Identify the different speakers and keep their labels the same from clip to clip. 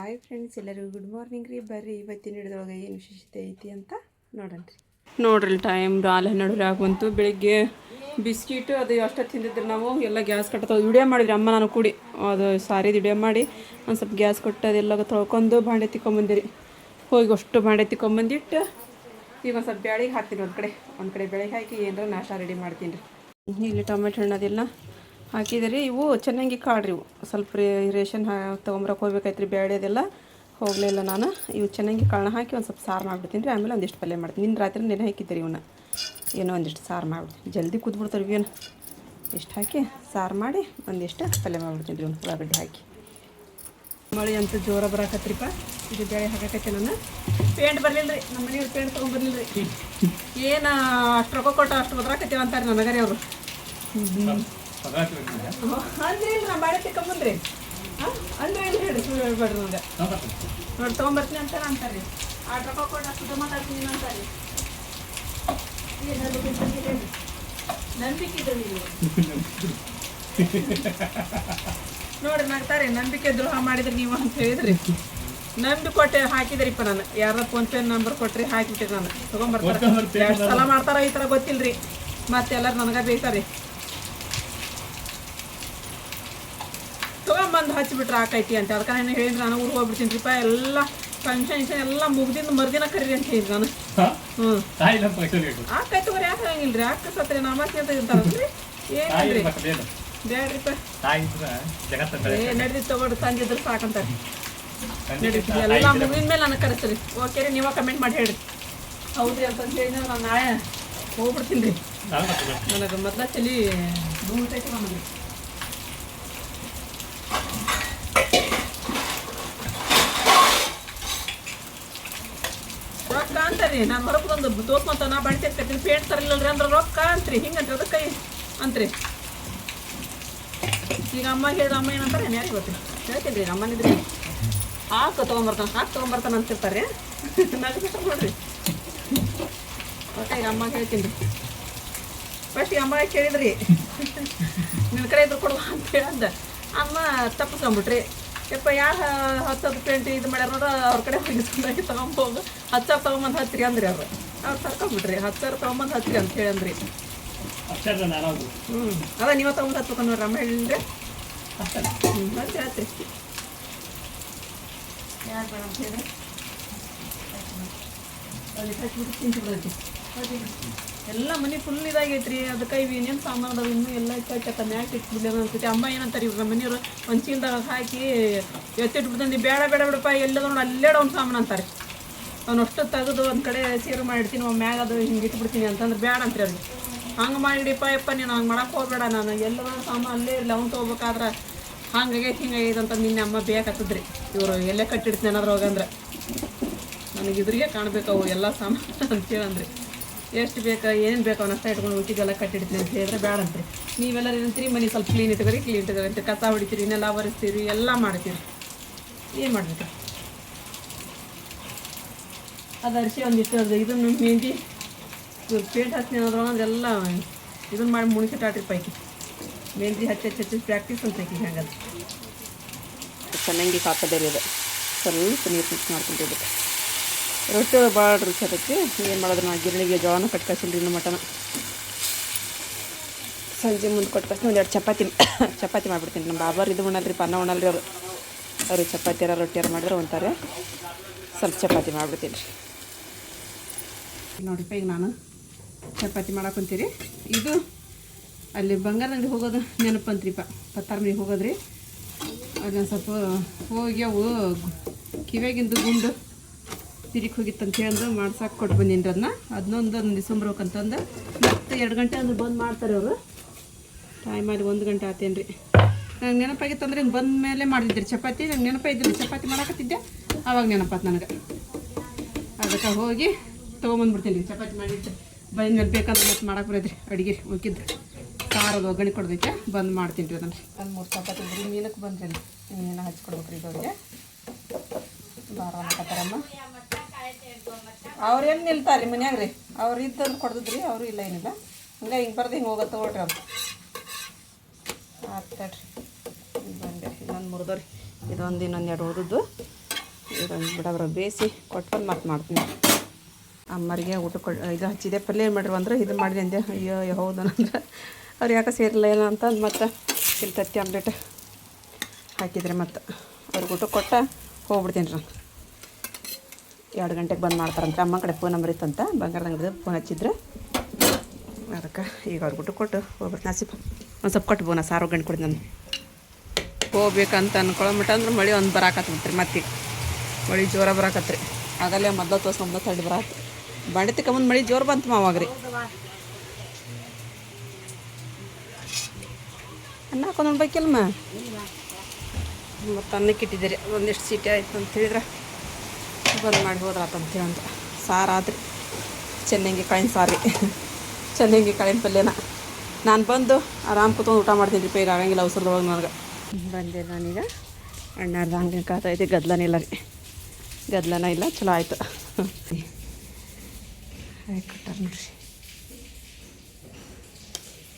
Speaker 1: Hi friends, ಎಲ್ಲರಿಗೂ good morning ರೀ. ಬರ್ರಿ ಇವತ್ತಿನ ಹಿಡಿದೊಳಗೆ ಏನು ವಿಶೇಷತೆ ಐತಿ ಅಂತ ನೋಡೋಣ ರೀ. ನೋಡ್ರಿ ಟೈಮ್ 12:30 ಆಗುವಂತು. ಬೆಳಿಗ್ಗೆ ಬಿಸ್ಕಿಟ್ ಅದು ಅಷ್ಟು ತಿಂದಿದ್ರು ನಾವು. ಎಲ್ಲ ಗ್ಯಾಸ್ ಕಟ್ಟೋದು ವಿಡಿಯೋ ಮಾಡಿದ್ರಿ ಅಮ್ಮ ನಾನು ಕೂಡಿ. ಅದು ಸಾರಿದು ವಿಡಿಯೋ ಮಾಡಿ ಒಂದು ಸ್ವಲ್ಪ ಗ್ಯಾಸ್ ಕೊಟ್ಟು ಅದೆಲ್ಲ ತೊಳ್ಕೊಂಡು ಬಾಂಡೆ ತಿಕ್ಕೊಂಬಂದಿರಿ. ಹೋಗಿ ಅಷ್ಟು ಬಾಂಡೆ ತಿಕ್ಕೊಂಬಂದಿಟ್ಟು ಈಗ ಒಂದು ಸ್ವಲ್ಪ ಬ್ಯಾಳಿಗೆ ಹಾಕ್ತೀನಿ. ಒಂದು ಕಡೆ ಬೆಳಗ್ಗೆ ಹಾಕಿ ಏನಾರ ನಾಷ್ಟ ರೆಡಿ ಮಾಡ್ತೀನಿ ರೀ. ಇಲ್ಲಿ ಟೊಮೆಟೊ ಹಣ್ಣು ಅದೆಲ್ಲ ಹಾಕಿದ್ರಿ. ಇವು ಚೆನ್ನಾಗಿ ಕಾಳ್ರಿ. ಇವು ಸ್ವಲ್ಪ ರೇಷನ್ ತೊಗೊಂಬರಕ್ಕೆ ಹೋಗ್ಬೇಕಾಯ್ತು ರೀ. ಬ್ಯಾಳೆ ಅದೆಲ್ಲ ಹೋಗಲಿಲ್ಲ ನಾನು. ಇವು ಚೆನ್ನಾಗಿ ಕಾಳನ್ನ ಹಾಕಿ ಒಂದು ಸ್ವಲ್ಪ ಸಾರು ಮಾಡಿಬಿಡ್ತೀನಿ ರೀ. ಆಮೇಲೆ ಒಂದಿಷ್ಟು ಪಲ್ಯ ಮಾಡ್ತೀನಿ. ನಿನ್ನ ರಾತ್ರಿ ನೆನೆ ಹಾಕಿದ್ದೆ ರೀ ಇವನ್ನ. ಏನೋ ಒಂದಿಷ್ಟು ಸಾರು ಮಾಡಿಬಿಡ್ತೀನಿ. ಜಲ್ದಿ ಕುದ್ಬಿಡ್ತಾರೆ ಏನು ಇಷ್ಟು ಹಾಕಿ ಸಾರು ಮಾಡಿ ಒಂದಿಷ್ಟು ಪಲ್ಯ ಮಾಡಿಬಿಡ್ತೀನಿ ರೀ. ಒಂದು ಉಳ್ಳಾಗಡ್ಡಿ ಹಾಕಿ. ಮಳೆ ಅಂತೂ ಜೋರ ಬರಾಕತ್ರಿಪ್ಪ. ಇದು ಬೇಳೆ ಹಾಕಕತ್ತೆ ನಾನು. ಪೇಂಟ್ ಬರಲಿಲ್ಲ ರೀ. ನಮ್ಮ ಮನೆಯವ್ರು ಪೇಂಟ್ ತೊಗೊಂಬರ್ಲಿಲ್ಲ ರೀ. ಏನು ಅಷ್ಟು ರೊಕ್ಕ ಕೊಟ್ಟು ಅಷ್ಟು ಬದ್ರಾಕತ್ತೀವಿ ಅಂತಾರೆ ನನಗರಿ ಅವರು. ಅಂದ್ರೆ ಇಲ್ಲ ನಾ ಬಾಳೆ ತಿಕ್ಕೊಂಬಂದ್ರಿ. ಅಂದ್ರೆ ಇಲ್ಲ ಹೇಳಿ ಸುಳ್ಳು ಹೇಳ್ಬೇಡ್ರಿ ನನಗೆ. ನೋಡಿ ತೊಗೊಂಬರ್ತೀನಿ ಅಂತಾರೆ ಅಂತಾರೆ. ಆ ರೊಕ್ಕ ಕೊಟ್ಟು ಅಷ್ಟು ಮಾತಾಡ್ತೀನಿ ಅಂತಾರೆ. ನಂಬಿಕೆ ಇದ್ರು ನೀವು ನೋಡಿ ನಗ್ತಾರೆ. ನಂಬಿಕೆ ದ್ರೋಹ ಮಾಡಿದ್ರಿ ನೀವು ಅಂತ ಹೇಳಿದ್ರಿ. ನಂಬಿ ಕೊಟ್ಟೆ ಹಾಕಿದ್ರಿಪ್ಪ ನಾನು. ಯಾರ ಫೋನ್ಪೇ ನಂಬರ್ ಕೊಟ್ರಿ ಹಾಕಿಬಿಟ್ಟಿರಿ. ನಾನು ತೊಗೊಂಬರ್ತಾರೆ. ಎಷ್ಟು ಸಲ ಮಾಡ್ತಾರ ಈ ಥರ ಗೊತ್ತಿಲ್ಲರಿ. ಮತ್ತೆ ಎಲ್ಲರೂ ನನಗೆ ಬೇಯ್ತಾರೆ. ತೊಗೊಂಬಂದು ಹಚ್ಚಿಬಿಟ್ರೆ ಹಾಕೈತಿ ಅಂತ. ಅದಕ್ಕೆ ನಾನು ಹೇಳಿದ್ರೆ ನಾನು ಊರಿಗೆ ಹೋಗ್ಬಿಡ್ತೀನಿ ರೀಪ. ಎಲ್ಲ ಫಂಕ್ಷನ್ ಎಲ್ಲ ಮುಗ್ದಿಂದ ಮರ್ದಿನ ಕರೀರಿ ಅಂತ ಹೇಳಿದ್ರು ನಾನು. ಆಕೈತಿ ತಗೋರಿ. ಯಾಕೆ ಹಂಗಿಲ್ಲ ರೀ. ಅಕ್ಕ ಸತ್ರಿ ನಮಾಸ್ತಿ ಅಂತ ಇರ್ತಾರಲ್ರಿ. ಏನಿಲ್ರಿ ಬೇಡ್ರಿಪ್ಪ. ನಡೆದಿ ತಗೊಂಡು ತಂದಿದ್ರು ಸಾಕಂತಾರೆ. ನಡೀತೀವಿ ಎಲ್ಲ ಮುಗಿದ ಮೇಲೆ ನನಗೆ ಕರೆಸ್ರಿ. ಓಕೆ ರೀ. ನೀವೇ ಕಮೆಂಟ್ ಮಾಡಿ ಹೇಳ್ರಿ ಹೌದ್ರಿ ಅಂತಂದು ಹೇಳಿದ್ರೆ ನಾನು ನಾಳೆ ಹೋಗ್ಬಿಡ್ತೀನಿ ರೀ. ನನಗೆ ಮೊದಲ ಚಲಿ ಭೂಮಿತೈತಿ ನಮಗೆ. ರೊಕ್ಕ ಅಂತಾರೀ. ನಾನು ಹೊರಗೆ ಬಂದು ತೋರ್ಸ್ಕೊಂತ ನಾ ಬಣ್ಣ ತೆಗ್ತೀನಿ. ಪೇಂಟ್ ತರಲಿಲ್ಲರಿ ಅಂದ್ರೆ ರೊಕ್ಕ ಅಂತ್ರಿ. ಹಿಂಗಂತ್ರಿ ಅದಕ್ಕೆ ಕೈ ಅಂತ್ರಿ. ಈಗ ಅಮ್ಮ ಹೇಳಿದ್ರೆ ಅಮ್ಮ ಏನಂತಾರೆ ಯಾರಿಗೆ ಗೊತ್ತಿ ಹೇಳ್ತೀನಿ ರೀ. ಅಮ್ಮನಿದ್ರಿ ತೊಗೊಂಬರ್ತಾನೆ ಅಂತಿರ್ತಾರೆ. ನಗ್ಬಿಟ್ಟು ನೋಡ್ರಿ. ಓಕೆ ಈಗ ಅಮ್ಮ ಹೇಳ್ತೀನಿ ರೀ. ಫಸ್ಟ್ ಈಗ ಅಮ್ಮ ಕೇಳಿದ್ರಿ ನಿನ್ನ ಕಡೆ ಇದ್ರು ಕೊಡುವ ಅಂತ ಹೇಳಂದ. ಅಮ್ಮ ತಪ್ಪಿಸ್ಕೊಂಬಿಟ್ರಿ. ಯಪ್ಪ ಯಾರು 10 ಪೇಂಟ್ ಇದು ಮಾಡ್ಯಾರ ನೋಡು ಅವ್ರ ಕಡೆ ಹೋಗಿ ಸುಂದಾಗಿ ತೊಗೊಂಬೋಗು 10,000 ತೊಗೊಂಬಂದು ಹಚ್ಚಿರಿ ಅಂದ್ರಿ. ಅವ್ರು ತರ್ಕೊಂಬಿಟ್ರಿ. 10,000 ತೊಗೊಂಬಂದು ಹಚ್ಚಿರಿ ಅಂತ ಹೇಳಿ ಅಂದ್ರಿ. ಅದ ನೀವೇ ತೊಗೊಂಡು ಹಚ್ಬೇಕು ನೋಡ್ರಿ. ಅಮ್ಮ ಹೇಳಿದ್ರೆ ಹಚ್ಚಿ ಹಚ್ಚಿರಿ. ಯಾರು ಬೇಡ ಅಂತ ಹೇಳಿ ಅಲ್ಲಿ ಹಚ್ಬಿಟ್ಟು ತಿಂತಿಬಿಡೈತಿ. ಎಲ್ಲ ಮನೆ ಫುಲ್ ಇದಾಗೈತ್ರಿ. ಅದಕ್ಕೆ ಇವು ಏನೇನು ಸಾಮಾನು ಅದಾವೆ ಇನ್ನೂ ಎಲ್ಲ ಇಟ್ಟ ಮ್ಯಾಕ್ ಇಟ್ಬಿಡ್ಲೇನ ಅನ್ಸುತ್ತೆ. ಅಮ್ಮ ಏನಂತಾರೆ ಇವ್ರು ನಮ್ಮ ಮನೆಯವರು ಒಂದು ಚೀಲದಾಗ ಹಾಕಿ ಎತ್ತಿಟ್ಬಿಡ್ತಾನೆ. ಬೇಡ ಬೇಡ ಬಿಡಪ್ಪ ಎಲ್ಲದ ನೋಡಿ ಅಲ್ಲೇಡ ಅವ್ನು ಸಾಮಾನು ಅಂತಾರೆ. ಅವನಷ್ಟು ತೆಗೆದು ಒಂದು ಕಡೆ ಸೀರು ಮಾಡಿಡ್ತೀನಿ. ಅವ್ ಮ್ಯಾಗ ಅದು ಹಿಂಗೆ ಇಟ್ಬಿಡ್ತೀನಿ ಅಂತಂದ್ರೆ ಬೇಡ ಅಂತ್ರಿ ಅವ್ರಿಗೆ. ಹಂಗೆ ಮಾಡಿಡಿಪ್ಪ ಯಪ್ಪ ನೀನು ಹಂಗೆ ಮಾಡಕ್ಕೆ ಹೋಗ್ಬೇಡ. ನಾನು ಎಲ್ಲದ ಸಾಮಾನು ಅಲ್ಲೇ ಇರಲಿ. ಅವ್ನು ತೊಗೋಬೇಕಾದ್ರೆ ಹಂಗಾಗೈತೆ ಹಿಂಗಾಗೈತೆ ಅಂತ ನಿನ್ನೆ ಅಮ್ಮ ಬೇಕಾಗ್ತದ್ರಿ. ಇವರು ಎಲ್ಲೇ ಕಟ್ಟಿಡ್ತೀನಿ ಏನಾದ್ರು ಹೋಗಂದ್ರೆ ನನಗೆ ಇದ್ರಿಗೆ ಕಾಣಬೇಕು ಅವು ಎಲ್ಲ ಸಾಮಾನು ಅಂತೇಳಂದ್ರಿ. ಎಷ್ಟು ಬೇಕು ಏನೇನು ಬೇಕು ಅವನಷ್ಟ ಇಟ್ಕೊಂಡು ಉಳ್ಕಿಗೆಲ್ಲ ಕಟ್ಟಿಡ್ತೀನಿ ಅಂತ ಹೇಳಿದ್ರೆ ಬೇಡ ಅಂತ್ರಿ. ನೀವೆಲ್ಲ ಏನಂತೀರಿ ಮನೆ ಸ್ವಲ್ಪ ಕ್ಲೀನ್ ಕ್ಲೀನ್ ಇಟ್ಕೋರಿ ಕಸ ಹೊಡಿತೀರಿ ಇನ್ನೆಲ್ಲ ಒರೆಸ್ತೀರಿ ಎಲ್ಲ ಮಾಡ್ತೀರಿ. ಏನು ಮಾಡ್ಬೇಕು ಅದು ಅರಿಸಿ ಒಂದಿಷ್ಟು ಅದು ಇದನ್ನು ಮೆಹಂದಿ ಇವ್ರು ಪೇಂಟ್ ಹಚ್ತೀನಿ ಅನ್ನೋದ್ರೊಳಗೆ ಅದೆಲ್ಲ ಇದನ್ನು ಮಾಡಿ ಮುಣಿಸಿಟ್ಟಾಟ್ರಿ ಪೈಕಿ. ಮೆಹಂದಿ ಹಚ್ಚಿ ಪ್ರಾಕ್ಟೀಸ್ ಅಂತ ಐತಿ. ಹಂಗದು ಚೆನ್ನಾಗಿ ಹಾಕೋದೇ ರೀ. ಅದು ಸ್ವಲ್ಪ ನೀರು ಮಿಕ್ಸ್ ಮಾಡ್ಕೊಂಡಿದ್ದಕ್ಕೆ ರೊಟ್ಟಿ ಭಾಳ ರುಚಿ ಅದಕ್ಕೆ. ಏನು ಮಾಡೋದು ನಾ ಗಿರಣಿಗೆ ಜೋಳನ ಕಟ್ಕಳ್ಸಿಲ್ಲ ಇನ್ನೂ ಮಟನ. ಸಂಜೆ ಮುಂದೆ ಕೊಟ್ಕಳ್ಸಿ ಒಂದೆರಡು ಚಪಾತಿ ಮಾಡಿಬಿಡ್ತೀನಿ. ನಮ್ಮ ಬಾಬಾರು ಇದು ಉಣ್ಣಲ್ರಿ, ಅನ್ನ ಉಣ್ಣಲ್ರಿ ಅವರು. ಅವ್ರಿಗೆ ಚಪಾತಿಯಾರ ರೊಟ್ಟಿಯಾರ ಮಾಡಿದ್ರೆ ಒಂತಾರೆ. ಸ್ವಲ್ಪ ಚಪಾತಿ ಮಾಡಿಬಿಡ್ತೀನಿ ರೀ. ನೋಡಿಪ್ಪ ಈಗ ನಾನು ಚಪಾತಿ ಮಾಡಾಕೊಂತೀರಿ. ಇದು ಅಲ್ಲಿ ಬಂಗಾರದಲ್ಲಿ ಹೋಗೋದು ನೆನಪಂತ್ರಿಪ್ಪ. ಪತ್ತಾರ ಮನೆಗೆ ಹೋಗೋದ್ರಿ. ಅದೊಂದು ಸ್ವಲ್ಪ ಹೋಗಿ ಅವು ಕಿವ್ಯಾಗಿಂದು ಗುಂಡು ತಿರುಗಿ ಹೋಗಿತ್ತಂತ ಹೇಳಂದು ಮಾಡ್ಸಕ್ಕೆ ಕೊಟ್ಟು ಬಂದೀನಿ ರೀ. ಅದನ್ನೊಂದು ದಿಸಂಬ್ರಕ್ಕಂತಂದು ಮತ್ತು 2 ಗಂಟೆ ಅಂದ್ರೆ ಬಂದು ಮಾಡ್ತಾರೆ ಅವರು. ಟೈಮಲ್ಲಿ 1 ಗಂಟೆ ಆತೇನು ರೀ. ನಂಗೆ ನೆನಪಾಗಿತ್ತು ಅಂದ್ರೆ ಹಿಂಗೆ ಬಂದ ಮೇಲೆ ಮಾಡಿದ್ರಿ ಚಪಾತಿ. ನಂಗೆ ನೆನಪಾಗಿದ್ದಿಲ್ಲ ಚಪಾತಿ ಮಾಡಾಕತ್ತಿದ್ದೆ. ಆವಾಗ ನೆನಪಾತು ನನಗೆ. ಅದಕ್ಕೆ ಹೋಗಿ ತೊಗೊಂಬಂದ್ಬಿಡ್ತೀನಿ ರೀ. ಚಪಾತಿ ಮಾಡಿದ್ದು ಬಂದ ಮೇಲೆ ಬೇಕಂದ್ರೆ ಮತ್ತೆ ಮಾಡಕ್ಕೆ ಬರೋದ್ರಿ ಅಡುಗೆ ಉಳ್ಕಿದ್ದು. ಸಾರದು ಒಗ್ಗರಣೆ ಕೊಡೋದಕ್ಕೆ ಬಂದು ಮಾಡ್ತೀನಿ ರೀ. ಅದನ್ನು ಒಂದು 3 ಚಪಾತಿ ಇದ್ರಿ ಮೀನಕ್ಕೆ ಬಂದ್ರಿ. ಮೀನು ಹಚ್ಕೊಡ್ಬೇಕ್ರಿ ಇದವ್ರಿಗೆ. ಬಾರ ಅನ್ನಕತ್ತಾರಮ್ಮ. ಅವ್ರೇನು ನಿಲ್ತಾರೆ ರೀ ಮನ್ಯಾಗ ರೀ. ಅವ್ರು ಇದ್ದವ್ರು ಕೊಡ್ದಿದ್ರಿ. ಅವರು ಇಲ್ಲ ಏನಿಲ್ಲ. ಹಂಗೆ ಹಿಂಗೆ ಬರ್ದು ಹಿಂಗೆ ಹೋಗೋದು ತೊಗೊಳ್ರಿ ಅವ್ರು. ಆಗ್ತಾಡ್ರಿ ಬಂದೆ. ಇನ್ನೊಂದು ಮುರಿದವ್ರಿ. ಇದೊಂದು ಇನ್ನೊಂದು 2 ಉಳಿದದ್ದು ಇದೊಂದು ಬಿಡಬ್ರ ಬೇಯಿಸಿ ಕೊಟ್ಕೊಂಡು ಮತ್ತೆ ಮಾಡ್ತೀನಿ. ಅಮ್ಮರಿಗೆ ಊಟ ಇದು ಹಚ್ಚಿದೆ ಪಲ್ಯ ಏನು ಮಾಡಿರು ಅಂದ್ರೆ ಇದು ಮಾಡಿದೆ ಅಂದೆ. ಅಯ್ಯೋ ಹೌದನಂದ್ರೆ ಅವ್ರು ಯಾಕೆ ಸೇರಿಲ್ಲ ಏನೋ ಅಂತ ಮತ್ತು ಇಲ್ಲಿ ತತ್ತಿ ಆಮ್ಲೆಟ್ ಹಾಕಿದ್ರೆ ಮತ್ತು ಅವ್ರಿಗೆ ಊಟ ಕೊಟ್ಟ ಹೋಗ್ಬಿಡ್ತೀನಿ ರೀ. 2 ಗಂಟೆಗೆ ಬಂದು ಮಾಡ್ತಾರಂತೆ. ಅಮ್ಮ ಕಡೆ ಫೋನ್ ನಂಬರ್ ಇತ್ತಂತ ಬಂಗಾರದಂಗದ ಫೋನ್ ಹಚ್ಚಿದ್ರೆ ಅದಕ್ಕೆ ಈಗ ಅವ್ರಿಗೆ ಊಟ ಕೊಟ್ಟು ಹೋಗ್ಬಿಟ್ಟು ನಾಸಿಪ್ ಒಂದು ಸ್ವಲ್ಪ ಕೊಟ್ಟು ಬೋನ 6 ಗಂಟೆ ಕೊಡಿ ನಾನು ಹೋಗ್ಬೇಕಂತ ಅನ್ಕೊಳ್ಳೋ ಮಟ್ಟ ಅಂದ್ರೆ ಮಳೆ ಒಂದು ಬರಾಕತ್ಬಿಡ್ತೀರಿ. ಮತ್ತೆ ಮಳೆ ಜೋರ ಬರಾಕತ್ರಿ. ಆಗಲ್ಲೇ ಮೊದಲು ತೋರ್ಸ್ಕೊಂಬ ತಳ್ಳಿ ಬರಾತ್ ಬಂಡಿತಿ ಕಮ್ಮಂದು ಮಳೆ ಜೋರು ಬಂತು ಮಾವಾಗ್ರಿ. ಅನ್ನ ಹಾಕೊಂಡು ಬೇಕಿಲ್ಲಮ್ಮ ಮತ್ತು ಅನ್ನಕ್ಕೆ ಇಟ್ಟಿದ್ದೀರಿ. ಒಂದಿಷ್ಟು ಸೀಟಿ ಆಯ್ತು ಅಂತ ಹೇಳಿದ್ರೆ ಬಂದು ಮಾಡಿ ಹೋದ್ರಾತಂತೇಳಿ ಅಂತ ಸಾರು ಆದ್ರಿ. ಚೆನ್ನಂಗಿ ಕಾಳಿನ ಸಾರಿ ಚೆನ್ನಂಗಿ ಕಾಳಿನ ಪಲ್ಯನ ನಾನು ಬಂದು ಆರಾಮ್ ಕೂತ್ಕೊಂಡು ಊಟ ಮಾಡ್ತೀನಿ ರೀ. ಈಗ ಆಗಂಗಿಲ್ಲ ಅವಸರದೊಳಗೆ ನನಗೆ ಬಂದೆ ನಾನೀಗ. ಅಣ್ಣಾರ್ದು ಹಂಗೆ ಕಾತೈತಿ. ಗದ್ಲನೇ ಇಲ್ಲ ರೀ, ಗದ್ಲನ ಇಲ್ಲ. ಚಲೋ ಆಯಿತು. ಕೊಟ್ಟಾರ ನೋಡ್ರಿ.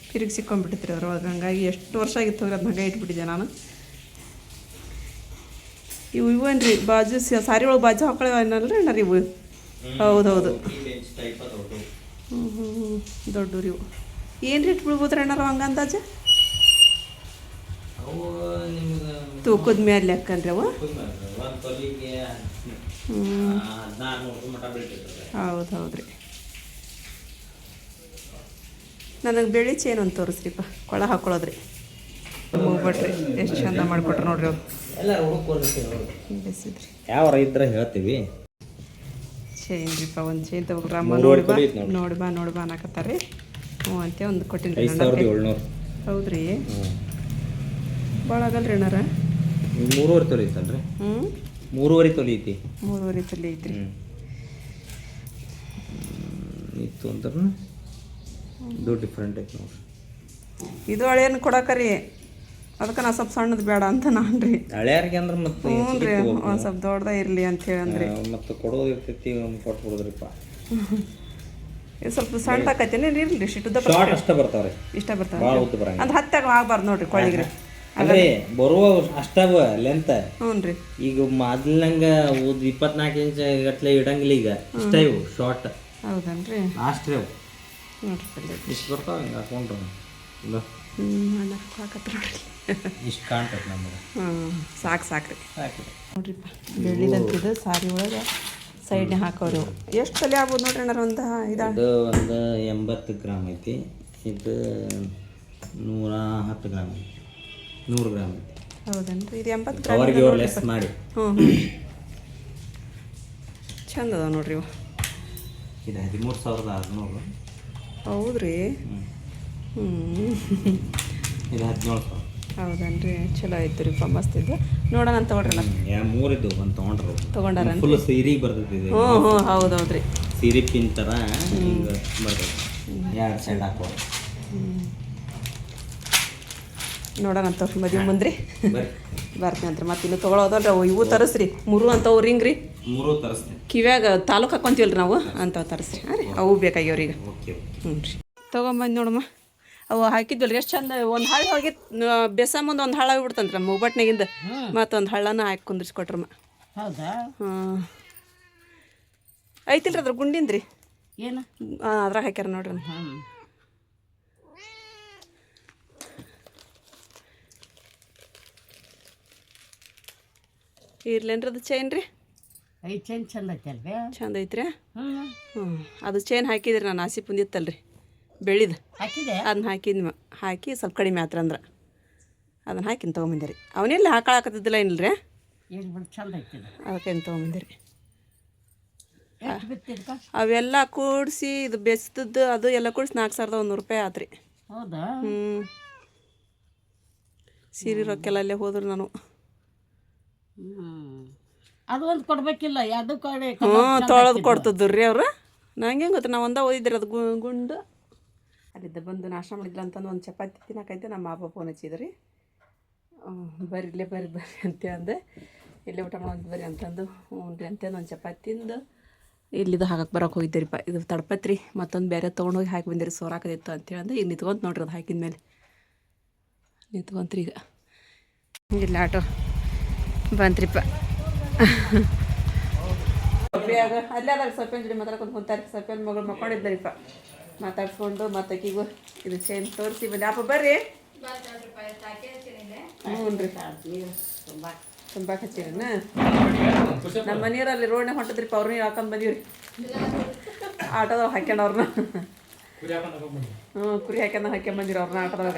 Speaker 1: ತಿರುಗಿ ಸಿಕ್ಕೊಂಡ್ಬಿಟ್ಟಿದ್ರಿ ಅದ್ರೊಳಗೆ. ಹಂಗಾಗಿ ಎಷ್ಟು ವರ್ಷ ಆಗಿತ್ತು ಹೋಗ್ರಿ ಅದು ಹಂಗೆ ಇಟ್ಬಿಟ್ಟಿದ್ದೆ ನಾನು. ಇವನ್ ರೀ ಬಾಜು ಸಾರಿ ಒಳಗೆ ಬಾಜು ಹಾಕೊಳ್ಳೇವನ್ನಲ್ರಿ ಅಣ್ಣ ರೀ ಇವು. ಹೌದೌದು ದೊಡ್ಡವ್ರಿ ಇವು. ಏನು ರೇಟ್ ಬೀಳ್ಬೋದ್ರಿ ಅಣ್ಣಾರ ಹಂಗೆ ಅಂದಾಜು? ತೂಕದ ಮೇಲೆ ಲೆಕ್ಕನ್ರಿ ಅವು. ಹೌದು ಹೌದ್ರಿ. ನನಗೆ ಬೆಳ್ಳಿ ಚೇನ್ ಅಂತ ತೋರಿಸ್ರಿಪ್ಪ, ಕೊಳ ಹಾಕೊಳ್ಳೋದ್ರಿ. ಹೋಗ್ಬಿಟ್ರಿ ಎಷ್ಟು ಚಂದ ಮಾಡಿಕೊಟ್ರು ನೋಡ್ರಿ ಅವ್ರು. ಬೆಸಿದ್ರಿ
Speaker 2: ಯಾವ ಇದ್ರೆ ಹೇಳ್ತೀವಿ.
Speaker 1: ಚೇನ್ ರೀಪ್ಪ, ಒಂದು ಚೇನ್ ತಗೋಗ್ರ. ಅಮ್ಮ ನೋಡಿ ಬಾ ಅನ್ನಕತ್ತಾರ. ಹ್ಞೂ ಅಂತ ಒಂದು ಕೊಟ್ಟಿನಿ.
Speaker 2: 5700.
Speaker 1: ಹೌದ್ರಿ, ಭಾಳ ಆಗಲ್ರಿ ಅಣ್ಣಾರ.
Speaker 2: 3.5 ತೊಲೆ ಐತಲ್ರಿ? 3.5 ತೊಲೆ ಐತಿ.
Speaker 1: 3.5 ತೊಲೆ ಐತ್ರಿ.
Speaker 2: ಇತ್ತು ಅಂದ್ರೆ ಇದು ಡಿಫ್ರೆಂಟ್ ಐತೆ ನೋಡ್ರಿ.
Speaker 1: ಇದು ಹಳೇನು ಕೊಡಕರಿ, ಅದಕ್ಕೆ ನಾ ಸ್ವಲ್ಪ ಸಣ್ಣದು ಬೇಡ ಅಂತ ನಾನು ರೀ.
Speaker 2: ಹಳೆಯಾರಿಗೆ ಅಂದ್ರೆ ಮತ್ತೆ
Speaker 1: ಹ್ಞೂ ರೀ, ಒಂದು ಸ್ವಲ್ಪ ದೊಡ್ಡದ ಇರಲಿ ಅಂತೇಳಿ ಅಂದ್ರೆ
Speaker 2: ಮತ್ತೆ ಕೊಡೋದು ಇರ್ತೈತಿ. ಕೊಟ್ಟು ಬಿಡೋದ್ರಿಪ್ಪ.
Speaker 1: ಇದು ಸ್ವಲ್ಪ ಸಣ್ಣ ಆಕೈತೇನೆ ಇರಲಿ. ಶಿಟ್ಟುದ
Speaker 2: ಅಷ್ಟೇ ಬರ್ತಾವ್ರಿ.
Speaker 1: ಇಷ್ಟ ಬರ್ತಾವೆ ಅಂದ್ರೆ 10 ಆಗಬಾರ್ದು ನೋಡ್ರಿ ಕೊಳ್ಳಿಗ್ರಿ.
Speaker 2: ಅಂದ್ರೆ ಬರುವ ಅಷ್ಟಾವ ಲೆಂತ್.
Speaker 1: ಹ್ಞೂ ರೀ.
Speaker 2: ಈಗ ಮೊದ್ಲಂಗ 24 ಇಂಚ್ ಗಟ್ಲೆ ಇಡಂಗಿಲ್ಲ. ಈಗ ಇಷ್ಟ ಇವು ಶಾರ್ಟ್.
Speaker 1: ಹೌದನ್ರಿ?
Speaker 2: ಲಾಸ್ಟ್ ರೀ ಅವು
Speaker 1: ನೋಡ್ರಿ
Speaker 2: ಇಷ್ಟು ಬರ್ತಾವ. ಹಿಂಗೆ ಹಾಕೊಂಡ್ರು ಇಷ್ಟು ಕಾಣ್ತೈತೆ ನಮಗೆ.
Speaker 1: ಸಾಕ್ರಿ ನೋಡ್ರಿಪ್ಪ. ಬೆಳ್ಳಿದಂತಿದ್ದು ಸಾರಿ ಒಳಗೆ ಸೈಡ್ನೇ ಹಾಕೋರು. ಎಷ್ಟು ತಲೆ ಆಗ್ಬೋದು ನೋಡ್ರಿ ಅಣ್ಣ? ಒಂದು
Speaker 2: 80 ಗ್ರಾಮ್ ಐತಿ. ಇದು 110 ಗ್ರಾಮ್ ಐತಿ. 100 ಗ್ರಾಮ್ ಐತಿ.
Speaker 1: ಹೌದನ್ರಿ? ಇದು 80
Speaker 2: ಗ್ರಾಮ್ ಲೆಸ್ ಮಾಡಿ.
Speaker 1: ಹ್ಞೂ ಚಂದ ಅದಾವ ನೋಡ್ರಿ ಇವು.
Speaker 2: ಇದು 13,600.
Speaker 1: ಹೌದ್ರಿ?
Speaker 2: ಇದು 17,000.
Speaker 1: ಹೌದನ್ರಿ? ಚಲೋ ಆಯ್ತು ರೀ. ಮಸ್ತ್ ಇದು. ನೋಡೋಣ ಅಂತ ತಗೊಳ್ರಿ.
Speaker 2: 3 ಇದ್ದು ಒಂದು
Speaker 1: ತೊಗೊಂಡಾರ
Speaker 2: ಫುಲ್ ಸೀರೆಗೆ ಬರ್ತೈತಿ.
Speaker 1: ಹ್ಞೂ ಹೌದೌದ್ರಿ.
Speaker 2: ಸೀರೆ ಪಿನ್ ಥರ ಹಿಂಗೆ ಬರ್ತೈತಿ. 2 ಸೈಡ್ ಹಾಕೋ.
Speaker 1: ನೋಡೋಣ ಅಂತ ಮದುವೆ ಮುಂದ್ರಿ ಬರ್ತೀನಿ ಅಂತ. ಮತ್ತೆ ಇನ್ನು ತೊಗೊಳೋದಲ್ರಿ ಅವು. ಇವು ತರಿಸ್ರಿ 3 ಅಂತವು ರಿಂಗ್ ರೀ.
Speaker 2: 3 ತರಿಸ್ತೀನಿ.
Speaker 1: ಕಿವ್ಯಾಗ ತಾಲೂಕು ಹಾಕೊಂತೀವಲ್ರಿ ನಾವು, ಅಂಥವು ತರಿಸ್ರಿ. ಹಾಂ ರೀ, ಅವು ಬೇಕಾಗ್ಯವ್ರಿಗೆ. ಹ್ಞೂ ರೀ, ತೊಗೊಂಬಂದು ನೋಡಮ್ಮ. ಅವು ಹಾಕಿದ್ವಲ್ರಿ ಎಷ್ಟು ಚಂದ. ಒಂದು ಹಳ್ಳ ಹೋಗಿ ಬೆಸ ಮುಂದೆ ಒಂದು ಹಳ್ಳ ಹೋಗ್ಬಿಡ್ತಂತ್ರಿ ನಮ್ಮ ಒಬ್ಬಟ್ಟಿನಾಗಿಂದ. ಮತ್ತೊಂದು ಹಳ್ಳನ ಹಾಕಿ ಕುಂದಿರ್ಸ್ಕೊಟ್ರಮ್ಮ.
Speaker 3: ಹೌದಾ?
Speaker 1: ಹಾಂ ಐತಿಲ್ರಿ ಅದ್ರ ಗುಂಡಿಂದ್ರಿ.
Speaker 3: ಏನು?
Speaker 1: ಅದ್ರಾಗ ಹಾಕ್ಯಾರ ನೋಡ್ರಿ. ಇರ್ಲೇನ್ರಿ ಅದು ಚೈನ್ ರೀ?
Speaker 3: ಚೈನ್ ಚಂದ ಐತಲ್ವೇ?
Speaker 1: ಚಂದ ಐತ್ರಿ. ಹ್ಞೂ ಅದು ಚೈನ್ ಹಾಕಿದ್ರಿ. ನಾನು ಆಸಿ ಪುಂದಿತ್ತಲ್ರಿ ಬೆಳಿದು
Speaker 3: ಹಾಕಿದೆ.
Speaker 1: ಅದನ್ನ ಹಾಕಿ ಸ್ವಲ್ಪ ಕಡಿಮೆ ಆತ್ರ ಅಂದ್ರೆ ಅದನ್ನು ಹಾಕಿನ ತೊಗೊಂಬಂದಿರಿ. ಅವನೆಲ್ಲ ಹಾಕೊಳಕತ್ತಿದ್ದಿಲ್ಲ ಏನಿಲ್ಲ ರೀ.
Speaker 3: ಚಂದ ಐತಿ.
Speaker 1: ಅದಕ್ಕೇನು ತೊಗೊಂಬಂದಿರಿ. ಅವೆಲ್ಲ ಕೂಡಿಸಿ ಇದು ಬೆಸ್ತದ್ದು ಅದು ಎಲ್ಲ ಕೂಡಿಸಿ 4,100 ರೂಪಾಯಿ ಆತ್ರಿ.
Speaker 3: ಹೌದಾ?
Speaker 1: ಸೀರೆ ರೊಕ್ಕೆಲ್ಲ ಅಲ್ಲೇ ಹೋದ್ರು ನಾನು.
Speaker 3: ಅದು ಒಂದು ಕೊಡ್ಬೇಕಿಲ್ಲ? ಅದು ಕಡೆ
Speaker 1: ತೊಳೆದು ಕೊಡ್ತಿದ್ರು ರೀ ಅವ್ರು. ನಂಗೆ ಗೊತ್ತು, ನಾವು ಒಂದ ಓದಿದ್ರಿ ಅದು ಗುಂಡು. ಅಲ್ಲಿದ್ದ ಬಂದು ನಾಷ್ಟ ಮಾಡಿದ್ಲ ಅಂತಂದು ಒಂದು ಚಪಾತಿ ತಿನ್ನಕೈತೆ. ನಮ್ಮ ಅಪ್ಪ ಫೋನ್ ಹಚ್ಚಿದ್ರಿ. ಬರ್ರಿ ಅಂತ ಅಂದೆ. ಇಲ್ಲೇ ಊಟ ಮಾಡೋದು ಬರ್ರಿ ಅಂತಂದು. ಹ್ಞೂ ರೀ ಅಂತಂದು ಒಂದು ಚಪಾತಿ ತಿಂದು ಇಲ್ಲಿದ್ದು ಹಾಕಕ್ಕೆ ಬರೋಕೆ ಹೋಗಿದ್ದೀರಿಪ್ಪ. ಇದು ತಡ್ಪತ್ರಿ ಮತ್ತೊಂದು ಬೇರೆ ತೊಗೊಂಡೋಗಿ ಹಾಕಿ ಬಂದಿರಿ. ಸೋರಾಕದಿತ್ತು ಅಂತೇಳಂದು ಈಗ ನಿಂತ್ಕೊಂತ ನೋಡ್ರಿ. ಅದು ಹಾಕಿದ ಮೇಲೆ ನಿಂತ್ಕೊಂತ್ರಿ. ಈಗ ಇಲ್ಲ ಆಟೋ ಬಂತ್ರಿಪ್ಪ. ಫ್ರೀಯಾಗ ಅಲ್ಲೇ ಅದಾಗ ಸೊಪ್ಪಿನ ಜೋಡಿ ಮಾತಾಡ್ಕೊಂಡು ಕುಂತಾರೆ. ಸೊಪ್ಪಿನ ಮಗಳು ಮಕ್ಕೊಂಡಿದ್ದರಿಪ್ಪ, ಮಾತಾಡ್ಸ್ಕೊಂಡು ಮತ್ತಕ್ಕಿಗೂ ಇದು ಚೇಂಜ್ ತೋರಿಸಿ ಬಂದೆ. ಅಪ್ಪ ಬರ್ರಿ. ಹ್ಞೂ ರೀ, ತುಂಬ ಹಚ್ಚಿರನ. ನಮ್ಮ ಮನೆಯವರಲ್ಲಿ ರೋಡ್ನಾಗ ಹೊಂಟದ್ರಿಪ್ಪ, ಅವ್ರನ್ನ ಹಾಕೊಂಡು ಬಂದೀವಿ ರೀ. ಆಟೋದಾಗ ಹಾಕ್ಯಂಡವ್ರನ್ನ. ಹ್ಞೂ, ಕುರಿ ಹಾಕ್ಯಂಬಂದಿರ ಅವ್ರನ್ನ ಆಟೋದಾಗ.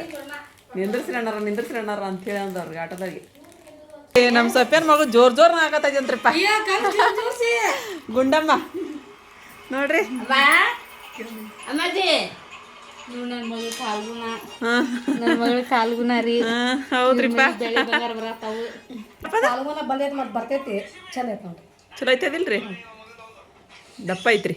Speaker 1: ನಿಂದ್ರಿಸ್ರಿ ಅಣ್ಣಾರ ಅಂತೇಳಿ ಅಂದ ಅವ್ರಿಗೆ ಆಟೋದಾಗೆ. ನಮ್ಮ ಸೊಪ್ಪಿನ ಮಗು ಜೋರ್ನ ಆಗತ್ತೈತಂತ್ರಿಪ್ಪ. ಗುಂಡಮ್ಮ ನೋಡ್ರಿ.
Speaker 4: ನನ್ನ ಮಗಳ ಕಾಲ್ಗುಣ ರೀ.
Speaker 1: ಹೌದ್ರಿಪ್ಪ,
Speaker 4: ಬರ್ತೈತಿ. ಚಲೋ ಐತೆ ನೋಡ್ರಿ,
Speaker 1: ಚಲೋ ಐತದಿಲ್ರಿ? ದಪ್ಪ ಐತ್ರಿ.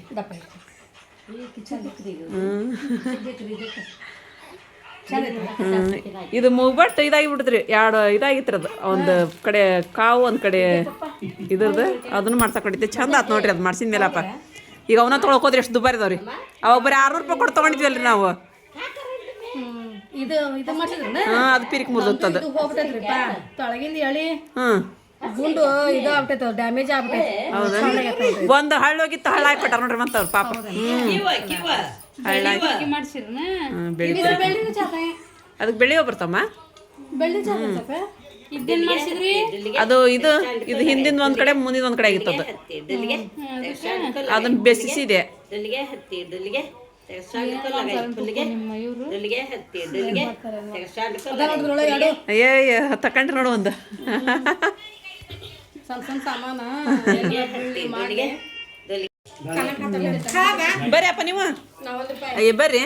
Speaker 1: ಇದು ಮೂಗ್ಬಟ್ ಇದಾಗಿ ಬಿಡ್ತ್ರಿ. ಎರಡು ಇದಾಗಿತ್ರಿ, ಅದು ಒಂದು ಕಡೆ ಕಾವು ಒಂದು ಕಡೆ ಇದ್ರದ್ದು. ಅದನ್ನು ಮಾಡ್ಸಕ್ ಹೊಡಿತೆ. ಚಂದ ಆತ್ ನೋಡ್ರಿ ಅದು ಮಾಡ್ಸಿದ ಮೇಲಪ್ಪ. ಈಗ ಅವನ್ನ ತೊಗೊಳಕೋದ್ರಿ ಎಷ್ಟು ದುಬಾರಿ ಇದಾವ್ರಿ. ಅವಾಗ ಬರೀ 600 ರೂಪಾಯಿ ಕೊಟ್ಟು ತೊಗೊಂಡಿದ್ವಲ್ರಿ ನಾವು.
Speaker 4: ಇದು ಮಾಡ್ಸಿದ್ರನ
Speaker 1: ಅದು ಪಿರಿಕ್ ಮುರಿದತ್ತದು.
Speaker 4: ಹೋಗ್ಬಿಟ್ಟೈತ್ರಿಪ್ಪ ತೊಳಗಿಂದ ಎಳಿ ಗುಂಡು ಇದು ಆಗ್ಬಿಟ್ಟೈತೆ, ಡ್ಯಾಮೇಜ್ ಆಗ್ಬಿಟ್ಟೈತೆ.
Speaker 1: ಒಂದು ಹಳ್ಳ ಹೋಗಿತ್ತು, ಹಳ್ಳ ಹಾಕ್ಬಿಟ್ಟಾರ ನೋಡ್ರಿ ಮತ್ತೆ ಅವ್ರು ಪಾಪ. ಹಳ್ಳ
Speaker 4: ಮಾಡ್ಸಿರನ
Speaker 1: ಅದಕ್ಕೆ ಬೆಳೆಯೋ ಬರ್ತಮ್ಮ.
Speaker 4: ಬೆಳ್ಳಿ ಚಾಪ ಇದೇನ್ ಮಾಡ್ಸಿದ್ರಿ?
Speaker 1: ಅದು ಇದು ಹಿಂದಿಂದ ಒಂದ್ ಕಡೆ ಮುಂದಿನ ಒಂದ್ ಕಡೆ ಆಗಿತ್ತು. ಅದು ಅದನ್ನ ಬೆಸಿಸಿದೆ. ಅಯ್ಯ ತಕೊಂಡ್ರಿ ನೋಡು ಒಂದು.
Speaker 4: ಸ್ವಲ್ಪ ಸಾಮಾನ
Speaker 1: ಬರ್ರಿ ಅಪ್ಪ ನೀವು. ಅಯ್ಯ ಬರ್ರಿ,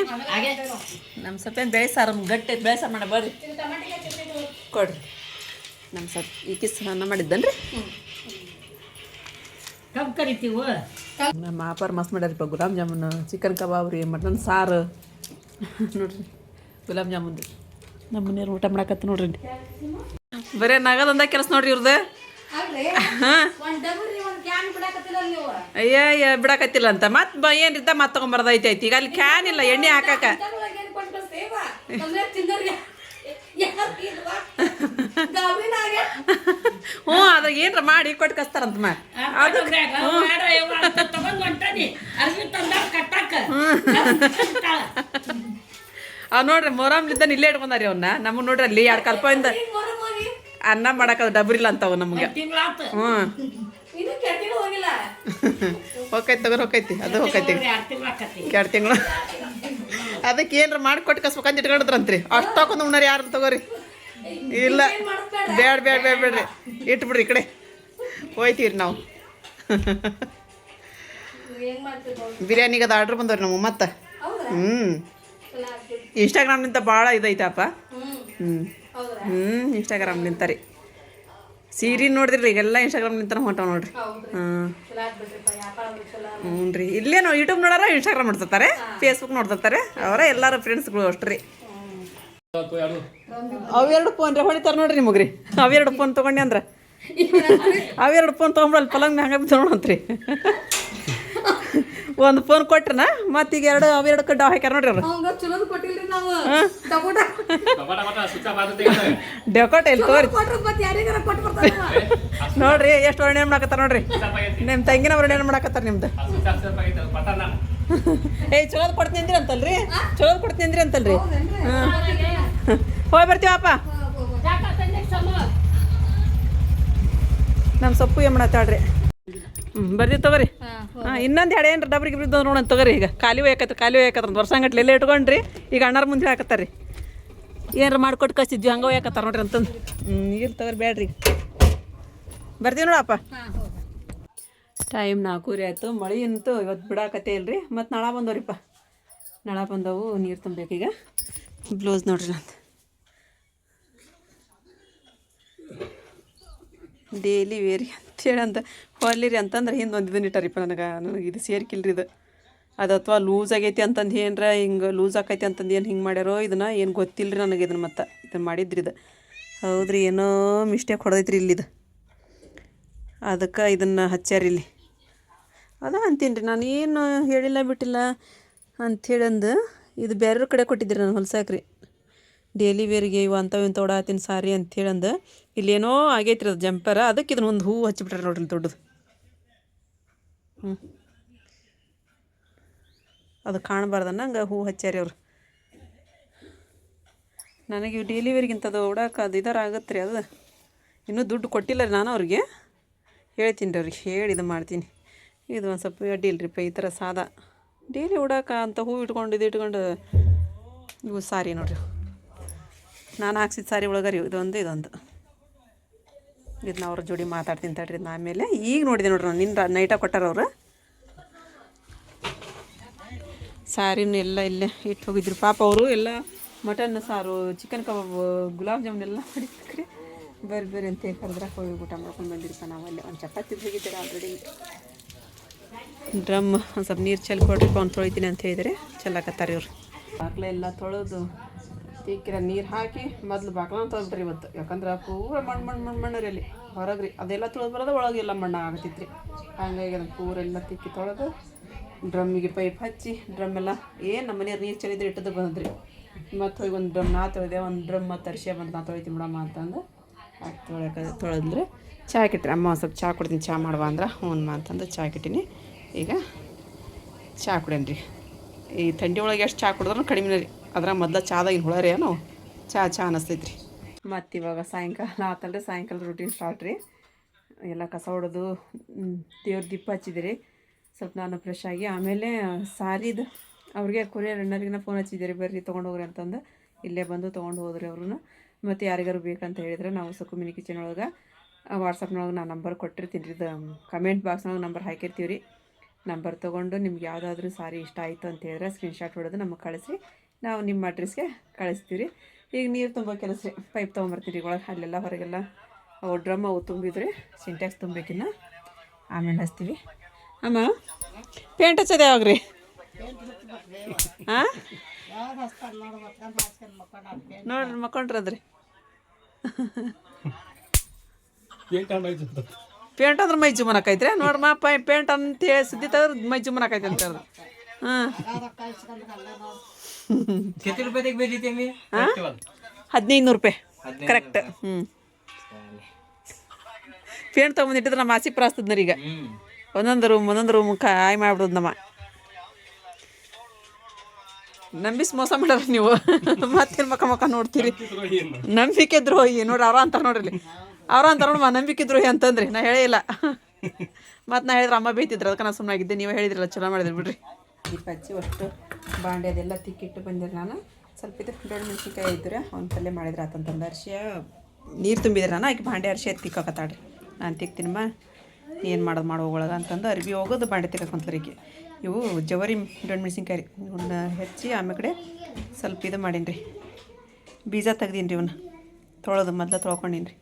Speaker 1: ನಮ್ಮ ಸೊಪ್ಪೇನು ಬೆಳೆ ಸಾರು ಗಟ್ಟಿ ಬೆಳೆ ಸಾರು ಮಾಡ ಬರ್ರಿ ಕೊಡ್ರಿ. ನಮ್ಮ ಸೊಪ್ಪು ಈ ಕಿಸ್ ಅನ್ನ ಮಾಡಿದ್ದನ್ರಿ.
Speaker 3: ಕಬ್ಬು ಕರಿತೀವ.
Speaker 1: ನಮ್ಮ ಆಪಾರ ಮಸ್ತ್ ಮಾಡ್ಯಾರಪ್ಪ. ಗುಲಾಬ್ ಜಾಮೂನು, ಚಿಕನ್ ಕಬಾಬ್ ರೀ, ಮಟನ್ ಸಾರು ನೋಡ್ರಿ, ಗುಲಾಬ್ ಜಾಮೂನ್ ರೀ. ನಮ್ಮ ಮನೆಯವ್ರು ಊಟ ಮಾಡಕತ್ತ ನೋಡ್ರಿ. ಬರೇ ನಗದಂದ ಕೆಲಸ ನೋಡ್ರಿ ಇವ್ರದ್ದು. ಹಾಂ, ಅಯ್ಯ ಬಿಡಕತ್ತಿಲ್ಲ ಅಂತ ಮತ್ತೆ ಏನಿರ್ತ ಮತ್ತೆ ತೊಗೊಂಬರ್ದೈತಿ. ಈಗ ಅಲ್ಲಿ ಕ್ಯಾನ್ ಇಲ್ಲ ಎಣ್ಣೆ ಹಾಕಕ್ಕ. ಹ್ಞೂ, ಅದ್ರಾಗ ಏನ್ರ ಮಾಡಿ ಕೊಟ್ಟು ಕಸ್ತಾರಂತ ನೋಡ್ರಿ. ಮೊರಾಮ್ಲಿದ್ದ ಇಲ್ಲೇ ಇಟ್ಕೊಂಡಾರಿ ಅವನ್ನ. ನಮಗೆ ನೋಡ್ರಿ ಅಲ್ಲಿ 2 ಕಲ್ಪದಿಂದ ಅನ್ನ ಮಾಡಕ್ಕೆ ಡಬ್ರಿಲ್ಲ ಅಂತವ ನಮಗೆ. ಹ್ಞೂ, ಹೋಗೈತಿ ತಗೋರಿ, ಹೋಗೈತಿ ಅದು ಹೋಗೈತಿ 2 ತಿಂಗಳು. ಅದಕ್ಕೆ ಏನ್ರ ಮಾಡಿ ಕೊಟ್ಟು ಕಸ್ಬೇಕಂತ ಇಟ್ಕೊಂಡಿದ್ರಂತ್ರಿ. ಅಷ್ಟು ತಗೊಂಡು ಉಣ್ಣಾರಿ ಯಾರು ತಗೋರಿ. ಇಲ್ಲ, ಬೇಡ್ರಿ, ಇಟ್ಬಿಡ್ರಿ ಈ ಕಡೆ. ಹೋಯ್ತೀವಿ ನಾವು. ಬಿರಿಯಾನಿಗೆ ಅದು ಆರ್ಡ್ರ್ ಬಂದವ್ರಿ ನಾವು ಮತ್ತೆ. ಇನ್ಸ್ಟಾಗ್ರಾಮ್ನಿಂದ ಭಾಳ ಇದೈತಪ್ಪ. ಇನ್ಸ್ಟಾಗ್ರಾಮ್ನಿಂತ ರೀ. ಸೀರೆ ನೋಡಿದ್ರಿ ಈಗೆಲ್ಲ ಇನ್ಸ್ಟಾಗ್ರಾಮ್ನಿಂತ ಹೊಂಟಾವ ನೋಡ್ರಿ. ಹ್ಞೂ ರೀ. ಇಲ್ಲೇ ನಾವು ಯೂಟ್ಯೂಬ್ ನೋಡಾರ ಇನ್ಸ್ಟಾಗ್ರಾಮ್ ನೋಡ್ತಾರೆ, ಫೇಸ್ಬುಕ್ ನೋಡ್ತಾರೆ. ಅವರ ಎಲ್ಲರೂ ಫ್ರೆಂಡ್ಸ್ಗಳು ಅಷ್ಟ್ರಿ. ಅವೆರಡು ಫೋನ್ ರೀ ಹೊಡಿತಾರೆ ನೋಡ್ರಿ ನಿಮಗ್ರಿ. ಅವೆರಡು ಫೋನ್ ತೊಗೊಂಡು ಅಂದ್ರೆ ಅವೆರಡು ಫೋನ್ ತೊಗೊಂಡ್ರಲ್ಲಿ ಪಲಂಗ್ ಹಂಗೆ ಬಿದ್ದು ನೋಡಂತ್ರಿ. ಒಂದು ಫೋನ್ ಕೊಟ್ರನ ಮತ್ತೀಗ ಅವೆರಡು ಕಡ್ಡ ಹಾಕ್ಯಾರ ನೋಡ್ರಿ ಅವ್ರು. ಡೆಕೋಟ್ ಎಲ್ಲಿ ತೋರಿ ನೋಡ್ರಿ ಎಷ್ಟು ವರ್ಣೆ ಮಾಡಾಕತ್ತಾರ ನೋಡ್ರಿ. ನಿಮ್ಮ ತಂಗಿನ ವರ್ಣೆ ಮಾಡಾಕತ್ತಾರ ನಿಮ್ದು. ಚಲೋದ್ ಕೊಡ್ತೀನಿ ಅಂದ್ರಿ ಅಂತಲ್ರಿ, ಚಲೋದ್ ಕೊಡ್ತೀನಿ ಅಂದ್ರಿ ಅಂತಲ್ರಿ. ಹೋಗಿ ಬರ್ತೀವಪ್ಪ. ನಮ್ಮ ಸೊಪ್ಪು ಏನು ಮಾಡತ್ತಾಳ್ರಿ. ಬರ್ರಿ ತಗೋರಿ. ಇನ್ನೊಂದು 2 ಏನ್ರ ಡಬ್ರಿಗೆ ಬಿದ್ದು ನೋಡೋಣ ತಗೋರಿ. ಈಗ ಖಾಲಿ ಹೋಯ್ಕತ್ರ ವರ್ಷಂಗಟ್ಲೆ ಎಲ್ಲೇ ಇಟ್ಕೊಂಡ್ರಿ. ಈಗ ಅಣ್ಣಾರ ಮುಂದೆ ಹಾಕತ್ತಾರ ರೀ. ಏನಾರ ಮಾಡ್ಕೊಟ್ಟು ಕಳಿಸಿದ್ವಿ ಹಂಗೆ ಹೋಯ್ಕತ್ತಾರ ನೋಡ್ರಿ ಅಂತಂದು. ಇಲ್ಲಿ ತಗೋರಿ ಬೇಡ್ರಿ. ಬರ್ತೀವಿ ನೋಡಪ್ಪ. ಟೈಮ್ 4 ಆಯಿತು. ಮಳೆ ಅಂತೂ ಇವತ್ತು ಬಿಡಾಕತ್ತೇ ಇಲ್ರಿ. ಮತ್ತು ನಾಳೆ ಬಂದವ್ರಿಪ್ಪ. ನಾಳೆ ಬಂದವು, ನೀರು ತುಂಬಬೇಕೀಗ. ಬ್ಲೌಸ್ ನೋಡ್ರಿ ಅಂತ ಡೈಲಿ ವೇರಿ ಅಂತೇಳಿ ಅಂತ ಹೊಲಿರಿ ಅಂತಂದ್ರೆ ಹಿಂದೆ ಒಂದು ಇದನ್ನ ಇಟ್ಟಾರಿಪ್ಪ. ನನಗೆ ಇದು ಸೇರ್ಕಿಲ್ರಿ ಇದು. ಅದು ಅಥವಾ ಲೂಸ್ ಆಗೈತಿ ಅಂತಂದು ಏನರ ಹಿಂಗೆ ಲೂಸ್ ಆಕೈತಿ ಅಂತಂದು ಏನು ಹಿಂಗೆ ಮಾಡ್ಯಾರೋ ಇದನ್ನು ಏನು ಗೊತ್ತಿಲ್ಲ ರೀ ನನಗೆ. ಇದನ್ನು ಮತ್ತೆ ಇದನ್ನು ಮಾಡಿದ್ರಿ ಇದು. ಹೌದ್ರಿ, ಏನೋ ಮಿಸ್ಟೇಕ್ ಹೊಡೆದೈತ್ರಿ ಇಲ್ಲಿದು. ಅದಕ್ಕೆ ಇದನ್ನು ಹಚ್ಚಾರ ಇಲ್ಲಿ. ಅದ ಅಂತೀನಿ ರೀ ನಾನು, ಏನು ಹೇಳಿಲ್ಲ ಬಿಟ್ಟಿಲ್ಲ ಅಂಥೇಳಂದು. ಇದು ಬೇರೆಯವ್ರ ಕಡೆ ಕೊಟ್ಟಿದ್ದೀರಿ ನಾನು ಹೊಲ್ಸಾಕ್ರಿ. ಡೈಲಿ ವೇರಿಗೆ ಇವು ಅಂಥವು ಇಂಥ ಓಡಾತೀನಿ ಸಾರಿ ಅಂಥೇಳಂದು. ಇಲ್ಲೇನೋ ಆಗೈತ್ರಿ ಅದು ಜಂಪರ. ಅದಕ್ಕೆ ಇದನ್ನ ಒಂದು ಹೂವು ಹಚ್ಚಿಬಿಟ್ರೆ ನೋಡ್ರಿ ದೊಡ್ಡದು. ಹ್ಞೂ ಅದು ಕಾಣಬಾರ್ದನ್ನ ಹಂಗೆ ಹೂ ಹಚ್ಚಾರಿ ಅವ್ರು. ನನಗೆ ಡೆಲಿವರಿಗಿಂತ ಅದು ಉಡಾಕ ಅದು ಇದರ ಆಗತ್ತೆ ರೀ. ಅದು ಇನ್ನೂ ದುಡ್ಡು ಕೊಟ್ಟಿಲ್ಲ ರೀ. ನಾನು ಅವ್ರಿಗೆ ಹೇಳ್ತೀನಿ ರೀ, ಅವ್ರಿಗೆ ಹೇಳಿ ಇದು ಮಾಡ್ತೀನಿ. ಇದು ಒಂದು ಸ್ವಲ್ಪ ಅಡ್ಡಿ ಇಲ್ರಿಪ್ಪ ಈ ಥರ ಸಾದಾ ಡೈಲಿ ಉಡಾಕ ಅಂತ ಹೂ ಇಟ್ಕೊಂಡು ಇದು ಇಟ್ಕೊಂಡು ಇವು ಸಾರಿ ನೋಡ್ರಿ. ನಾನು ಹಾಕ್ಸಿದ ಸಾರಿ ಒಳಗೆ ರೀ ಇದೊಂದು ಇದನ್ನ ಅವ್ರ ಜೋಡಿ ಮಾತಾಡ್ತೀನಿ ತಡ್ರಿ. ಇದನ್ನ ಆಮೇಲೆ ಈಗ ನೋಡಿದೆ ನೋಡ್ರಿ ನಾನು ನಿನ್ನ ನೈಟಾಗ ಕೊಟ್ಟಾರ ಅವರು ಸಾರಿನೂ ಎಲ್ಲ ಇಲ್ಲೇ ಇಟ್ಟು ಹೋಗಿದ್ರು ಪಾಪ ಅವರು. ಎಲ್ಲ ಮಟನ್ ಸಾರು, ಚಿಕನ್ ಕಬಾಬ್, ಗುಲಾಬ್ ಜಾಮೂನ್ ಎಲ್ಲ ಮಾಡಿದ್ರಿ. ಬರ್ರಿ ಅಂತ ಕರೆದ್ರೆ ಹೋಗಿ ಊಟ ಮಾಡ್ಕೊಂಡು ಬಂದಿರಪ್ಪ. ನಾವಲ್ಲೇ ಒಂದು ಚಪಾತಿ ಹೋಗಿದ್ದೀರ ಆಲ್ರೆಡಿ. ಡ್ರಮ್ ಒಂದು ಸ್ವಲ್ಪ ನೀರು ಚೆಲ್ಲಿ ಕೊಡ್ರಿಪ್ಪ, ಅವ್ನು ತೊಳಿತೀನಿ ಅಂತ ಹೇಳಿದರೆ ಚೆಲ್ಲಕತ್ತಾರೆ ಇವ್ರು. ಬಾಗ್ಲ ಎಲ್ಲ ತೊಳೆದು ತಿಕ್ಕಿರ ನೀರು ಹಾಕಿ ಮೊದಲು ಬಾಗ್ಲನ್ನ ತೊಳೆದ್ರಿ ಇವತ್ತು. ಯಾಕಂದ್ರೆ ಪೂರ ಮಣ್ಣು ರೀ ಅಲ್ಲಿ ಹೊರಗೆ ರೀ. ಅದೆಲ್ಲ ತೊಳೆದು ಬರೋದು ಒಳಗೆಲ್ಲ ಮಣ್ಣು ಆಗತ್ತಿತ್ತು ರೀ. ಹಂಗಾಗಿ ಅದನ್ನು ಪೂರೆಲ್ಲ ತಿಕ್ಕಿ ತೊಳೆದು ಡ್ರಮ್ಮಿಗೆ ಪೈಪ್ ಹಚ್ಚಿ ಡ್ರಮ್ಮೆಲ್ಲ ಏನು ನಮ್ಮ ಮನೆಯವ್ರು ನೀರು ಚೆಲ್ಲಿದ್ರೆ ಇಟ್ಟದ್ದು ಬಂದ್ರಿ. ಮತ್ತು ಹೋಗಿ ಒಂದು ಡ್ರಮ್ ನಾ ತೊಳೆದೆ, ಒಂದು ಡ್ರಮ್ ಮತ್ತು ಅರಿಶಿಯ ಬಂದು ನಾ ತೊಳಿತೀನಿ ಬಿಡಮ್ಮ ಅಂತಂದು ತೊಳೆದ್ರೆ ಚಹಾ ಕಿಟ್ರಿ. ಅಮ್ಮ ಒಂದು ಸ್ವಲ್ಪ ಚಹಾ ಕೊಡ್ತೀನಿ, ಚಹಾ ಮಾಡುವ ಅಂದ್ರೆ ಹ್ಞೂ ಅಂತಂದು ಚಹಾ ಕಿಟ್ಟಿನಿ. ಈಗ ಚಹಾ ಕುಡೇನ್ರಿ. ಈ ಥಂಡಿ ಒಳಗೆ ಎಷ್ಟು ಚಹಾ ಕುಡಿದ್ರೂ ಕಡಿಮೆ ರೀ. ಅದ್ರಾಗ ಮೊದಲ ಚಾದಾಗಿನ ಹುಳ ರೀ ನಾವು ಚಹಾ ಅನ್ನಿಸ್ತೈತೆ ರೀ. ಮತ್ತು ಇವಾಗ ಸಾಯಂಕಾಲ ಆತಲ್ರಿ, ಸಾಯಂಕಾಲ ರೂಟೀನ್ ಸ್ಟಾರ್ಟ್ ರೀ. ಎಲ್ಲ ಕಸ ಹೊಡೆದು ದೇವ್ರ ದೀಪ ಹಚ್ಚಿದಿರಿ. ಸ್ವಲ್ಪ ನಾನು ಫ್ರೆಶ್ ಆಗಿ ಆಮೇಲೆ ಸಾರಿದು ಅವ್ರಿಗೆ ಕೊರಿಯರ್ ಅಣ್ಣರಿಗಿನ ಫೋನ್ ಹಚ್ಚಿದ್ದೀರಿ, ಬರ್ರಿ ತೊಗೊಂಡು ಹೋಗ್ರಿ ಅಂತಂದು. ಇಲ್ಲೇ ಬಂದು ತೊಗೊಂಡು ಹೋದ್ರಿ ಅವ್ರೂ. ಮತ್ತು ಯಾರಿಗಾರು ಬೇಕಂತ ಹೇಳಿದ್ರೆ ನಾವು ಸಕು ಮಿನಿ ಕಿಚನ್ ಒಳಗೆ ವಾಟ್ಸಪ್ನೊಳಗೆ ನಾನು ನಂಬರ್ ಕೊಟ್ಟಿರ್ತೀನಿ ರೀ. ಇದು ಕಮೆಂಟ್ ಬಾಕ್ಸ್ನೊಳಗೆ ನಂಬರ್ ಹಾಕಿರ್ತೀವಿ ರೀ. ನಂಬರ್ ತೊಗೊಂಡು ನಿಮ್ಗೆ ಯಾವುದಾದ್ರೂ ಸಾರಿ ಇಷ್ಟ ಆಯಿತು ಅಂತ ಹೇಳಿದ್ರೆ ಸ್ಕ್ರೀನ್ಶಾಟ್ ಹೊಡೆದು ನಮಗೆ ಕಳಿಸಿ, ನಾವು ನಿಮ್ಮ ಅಡ್ರೆಸ್ಗೆ ಕಳಿಸ್ತೀವಿ ರೀ. ಈಗ ನೀರು ತುಂಬೋ ಕೆಲಸ ರೀ. ಪೈಪ್ ತೊಗೊಂಬರ್ತೀವಿ ರೀ ಒಳಗೆ, ಅಲ್ಲೆಲ್ಲ ಹೊರಗೆಲ್ಲ ಅವು ಡ್ರಮ್ ಅವು ತುಂಬಿದ್ರೆ ಸಿಂಟ್ಯಾಕ್ಸ್ ತುಂಬೇಕಿನ್ನ ಆಮೇಲೆ ಹಚ್ತೀವಿ. ಅಮ್ಮ ಪೇಂಟ್ ಹಚ್ಚೋದು ಯಾವಾಗ ರೀ? ಹಾಂ ನೋಡ್ರಿ ಮಕ್ಕೊಂಡ್ರದ್ರಿ. ಪೇಂಟ್ ಅಂದ್ರೆ ಮೈ ಜುಮನಕೈತ್ರಿ ನೋಡ್ರಮ್ಮ. ಪೇಂಟ್ ಅಂತ ಹೇಳಿ ಸುದ್ದಿ ತೆಗೆದ್ರೆ ಮೈ ಜುಮನಕೈತಿ ಅಂತ ಹೇಳ್ದು. ಹಾಂ 1500 ರೂಪಾಯಿ ಕರೆಕ್ಟ್. ಹ್ಞೂ ಪೇಂಟ್ ತೊಗೊಂಬಂದಿಟ್ಟಿದ್ರೆ ನಮ್ಮ ಆಸಿ ಪ್ರಾಸ್ತದ್ನರಿ. ಈಗ ಒಂದೊಂದು ರೂಮ್ ಆಯ್ ಮಾಡ್ಬಿಡೋದು ನಮ್ಮ. ನಂಬಿಸಿ ಮೋಸ ಮಾಡೋರು ನೀವು. ಮತ್ತೇನು ಮಕ್ಕ ನೋಡ್ತೀರಿ. ನಂಬಿಕೆ ದ್ರೋಹಿ ನೋಡ್ರಿ ಅವ್ರ ಅಂತಾರೆ ನೋಡ್ರಿ. ಅವ್ರ ಅಂತಾರೆ ನೋಡಮ್ಮ ನಂಬಿಕೆ ದ್ರೋಹಿ ಅಂತಂದ್ರಿ. ನಾ ಹೇಳೇ ಇಲ್ಲ. ಮತ್ತು ನಾ ಹೇಳಿದ್ರೆ ಅಮ್ಮ ಬೈತಿದ್ರು, ಅದಕ್ಕೆ ನಾನು ಸುಮ್ಮನಾಗಿದ್ದೆ. ನೀವು ಹೇಳಿದ್ರಲ್ಲ ಚಲೋ ಮಾಡಿದ್ರಿ ಬಿಡ್ರಿ. ದೀಪ ಹಚ್ಚಿ ಅಷ್ಟು ಬಾಂಡೆ ಅದೆಲ್ಲ ತಿಕ್ಕಿಟ್ಟು ಬಂದಿರಿ. ನಾನು ಸ್ವಲ್ಪ ಇದು ಬೆಳ್ಳು ಮೆಣಸಿನ್ಕಾಯಿ ಇದ್ರೆ ಒಂದು ಪಲ್ಯ ಮಾಡಿದ್ರೆ ಆತಂತಂದು ಅರಿಶಿಯ ನೀರು ತುಂಬಿದ್ರೆ ನಾನು ಆಕೆ ಬಾಂಡೆ ಅರಿಶಿಯ ತಿಕ್ಕಾಕತ್ತಾಡ್ರಿ. ನಾನು ತಿಕ್ತೀನಮ್ಮ ಏನು ಮಾಡೋದು ಹೋಗೋಳಗ ಅಂತಂದು ಅರ್ಬಿ ಹೋಗೋದು ಬಾಂಡೆ ತಿಕ್ಕಂತರಿಗೆ. ಇವು ಜವರಿ ಬೆಳ್ಳು ಮೆಣಸಿನ್ಕಾಯಿ ರೀ. ಇವನ್ನ ಹೆಚ್ಚಿ ಆಮೇಲೆ ಕಡೆ ಸ್ವಲ್ಪ ಇದು ಮಾಡೀನಿ ರೀ, ಬೀಜ ತೆಗ್ದೀನಿ ರೀ. ಇವನ್ನ ತೊಳೆದು ಮೊದಲು ತೊಳ್ಕೊಂಡೀನಿ ರೀ.